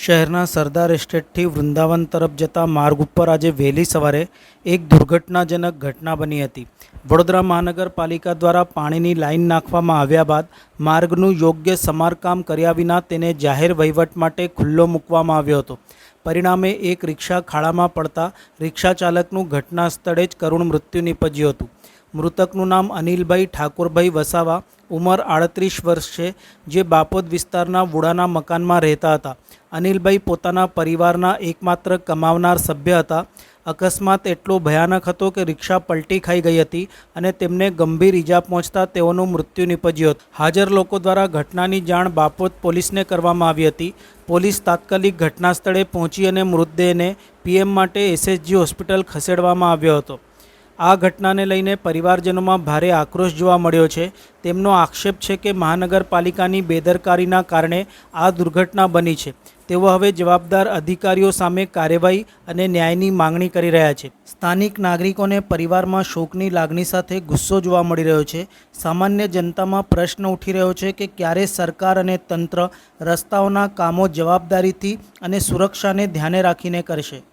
શહેરના સરદાર એસ્ટેટથી વૃંદાવન તરફ જતા માર્ગ ઉપર આજે વહેલી સવારે એક દુર્ઘટનાજનક ઘટના બની હતી। વડોદરા મહાનગરપાલિકા દ્વારા પાણીની લાઇન નાખવામાં આવ્યા બાદ માર્ગનું યોગ્ય સમારકામ કર્યા વિના તેને જાહેર વહીવટ માટે ખુલ્લો મૂકવામાં આવ્યો હતો। પરિણામે એક રિક્ષા ખાડામાં પડતા રિક્ષા ચાલકનું ઘટના સ્થળે જ કરુણ મૃત્યુ નીપજ્યું હતું। મૃતકનું નામ અનિલભાઈ ઠાકોરભાઈ વસાવા, ઉંમર 38 વર્ષ છે, જે બાપોદ વિસ્તારના વુડાના મકાનમાં રહેતા હતા। અનિલભાઈ પોતાના પરિવારના એકમાત્ર કમાવનાર સભ્ય હતા। અકસ્માત એટલો ભયાનક હતો કે રિક્ષા પલટી ખાઈ ગઈ હતી અને તેમને ગંભીર ઈજા પહોંચતા તેઓનું મૃત્યુ નીપજ્યું હતું। હાજર લોકો દ્વારા ઘટનાની જાણ બાપોદ પોલીસને કરવામાં આવી હતી। પોલીસ તાત્કાલિક ઘટના સ્થળે પહોંચી અને મૃતદેહને પીએમ માટે એસએસજી હોસ્પિટલ ખસેડવામાં આવ્યો હતો। આ ઘટનાને લઈને પરિવારજનોમાં ભારે આક્રોશ જોવા મળ્યો છે। તેમનો આક્ષેપ છે કે મહાનગરપાલિકાની બેદરકારીના કારણે આ દુર્ઘટના બની છે। તેઓ હવે જવાબદાર અધિકારીઓ સામે કાર્યવાહી અને ન્યાયની માંગણી કરી રહ્યા છે। સ્થાનિક નાગરિકોને પરિવારમાં શોકની લાગણી સાથે ગુસ્સો જોવા મળી રહ્યો છે। સામાન્ય જનતામાં પ્રશ્ન ઉઠી રહ્યો છે કે ક્યારે સરકાર અને તંત્ર રસ્તાઓના કામો જવાબદારીથી અને સુરક્ષાને ધ્યાને રાખીને કરશે।